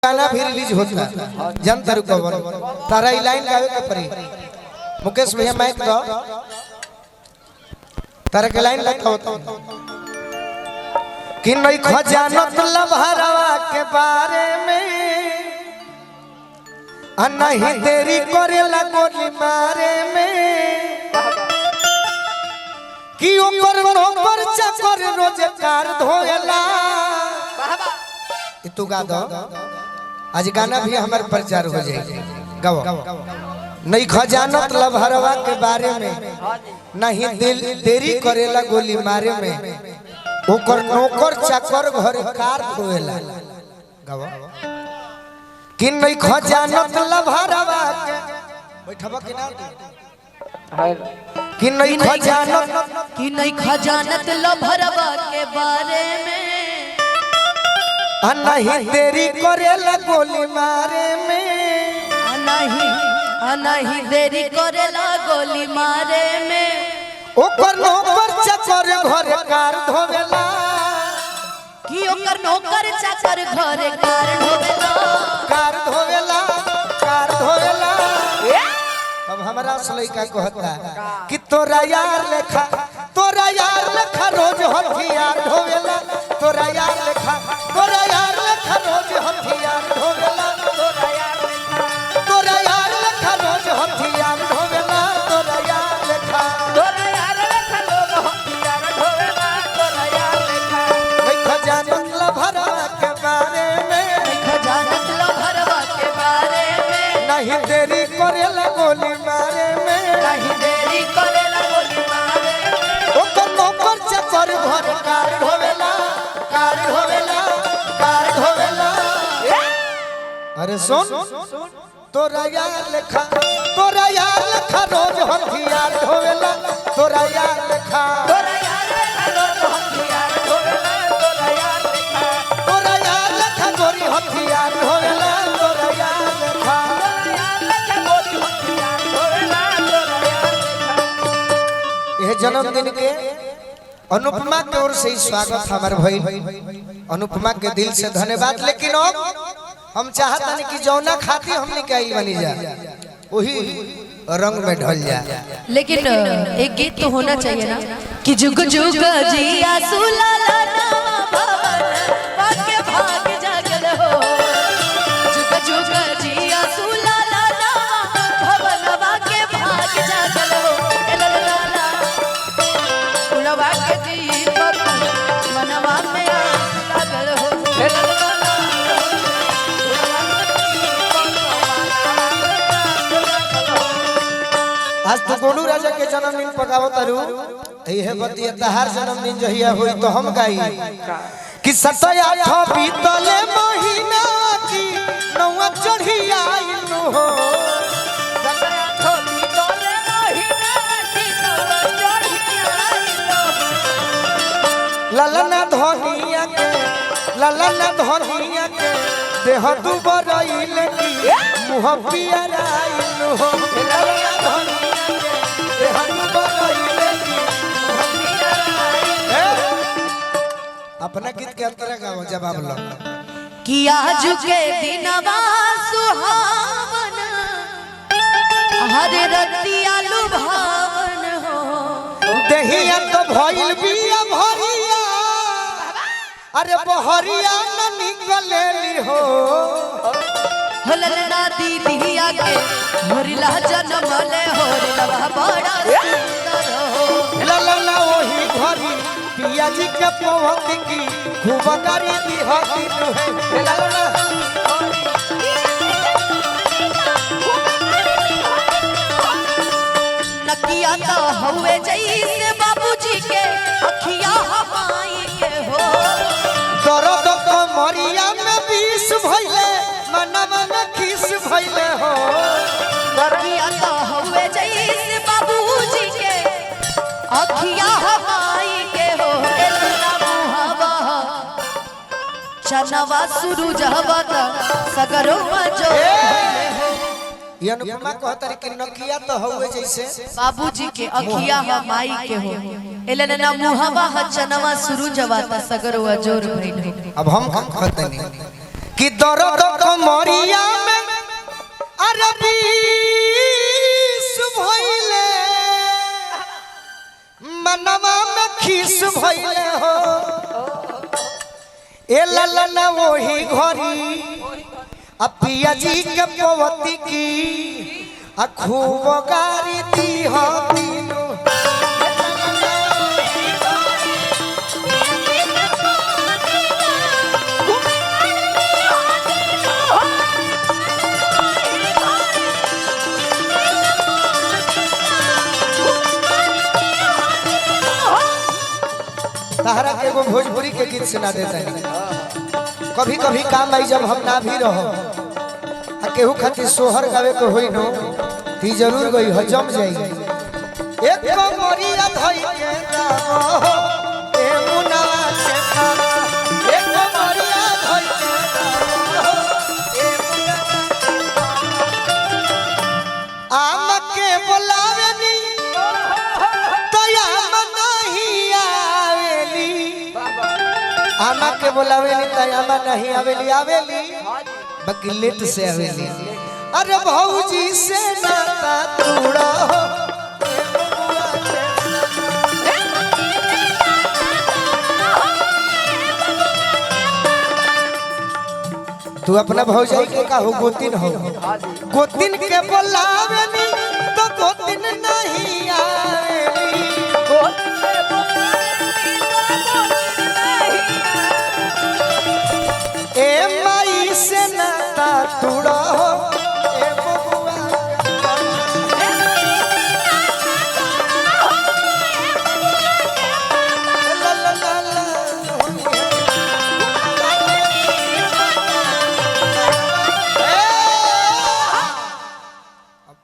गाना भी रिलीज होता है जनता रुकवन तारा ई लाइन गावे के परी मुकेश भैया माइक दो तारा के लाइन लगा होता कि नहीं खजानत लभरवा के बारे में नहीं देरी करेला गोली मारे में कि ओकर नौकर चाकर रोजगार धोएला तू गा दो आज गाना भी हमारे प्रचार हो जाएगा गाओ नहीं खजानत लभरवा के बारे में नहीं देरी करेला गोली मारे में ओकर नौकर चाकर घर कार धोएला गाओ कि नहीं खजानत लभरवा के बैठबा कि ना कि नहीं खजानत लभरवा के बारे में नहीं देरी करेला गोली मारे में नहीं देरी करेला गोली मारे में ओकर नौकर चाकर घर कार धोवेला कि ओकर नौकर चाकर घर कार धोवेला कार धोवेला अब हमरा लइका कहता कि तोरा यार लेखा रोज हथियार धोवेला तोरा यार लेखा रोज हथियार धोवेला तोरा यार लेखा रोज हथियार धोवेला तोरा यार लेखा लोग हथियार धोवेला तोरा यार लेखा नहीं खजानत लभरवा के बारे में नहीं देरी करेला गोली मारे में ओकर नौकर चाकर घर कार धोवेला अरे सुन तोरा यार लेखा रोज हथियार धोवेला तोरा यार लेखा गोरी हथियार धोवेला तोरा यार लेखा यह जन्मदिन के अनुपमा की ओर से स्वागत हमारे भाई अनुपमा के दिल से धन्यवाद। लेकिन अब हम चाहता नहीं कि जौना खाती हमने क्या बनी जा वही रंग में ढल जा। लेकिन एक गीत तो होना चाहिए ना कि जुग जुग जिया सुलाला भाग जागल हो जुग जुग जिया सुलाला भवनवा के भाग जागल हो कुलवा के दीपक मनवा में लागल हो आज तो गोलू राजा के जन्मदिन पकावत तारू है बतिया तहार जन्मदिन जहिया होई तो हम गाई कि सतया था बीतले महीना की नौवा चढ़ी आइल हो सतया था बीतले महीना की नौवा चढ़ी आइल ललना धनिया के देह दुबरइल की मुह पियराइल हो ललना धनिया अपना गीत के अंतर गाओ जवाब लो कि आज के दिनवा सुहावन हर रतिया लुभावन हो देहिया तो भइल बिया भरिया अरे बहरिया न निकलेली हो ललना दीदिया के होरिला जन्मले होरिला बड़ा सुंदर हो ललना ओही घरी पिया जी के पवत की खूब करी दी हती है ललना नकिया तो हवे जैसे बाबूजी के अखिया हमाई के हो दर्द कमरिया में विष भइले मनवा में खिस भइले हो नकिया तो हवे जैसे बाबूजी के अखिया हमाई के हो चनवा सुरुज हवा सगरो मजो ये अनुपमा कहता रे कि नकिया तो हवे जैसे बाबूजी के अखिया हमाई के हो एलन ना मुहवा चनवा सुरुज हवा सगरो अजोर भइल। अब हम कहते नहीं कि दर्द कमरिया में अरबी भइले मनवा में खीस भइले हो ए ललना वही घरी पिया जी के पवती की खूब गारी दी हो तीनों तहरा के एगो भोजपुरी के गीत सुना देते हैं कभी कभी काम आई जब हम ना भी रहो केहू खातिर सोहर गावे को होई नो ती जरूर गई हजम जाई एक मोरिया धई के गाओ ए मुनवा के खावा एक मोरिया धई के गाओ ए मुनवा आम के बोलावे नी तया नहीं आवेली आमा के बोलावे नी तया नहीं आवेली आवेली बाकी लेट से आवेली अरे भौजी से नाता तोड़ा हो तू अपना भौजाई के का हो गोतिन हो गोतिन के बोलावे नी तो गोतिन नहीं आवेली ए माई से नाता तोड़ा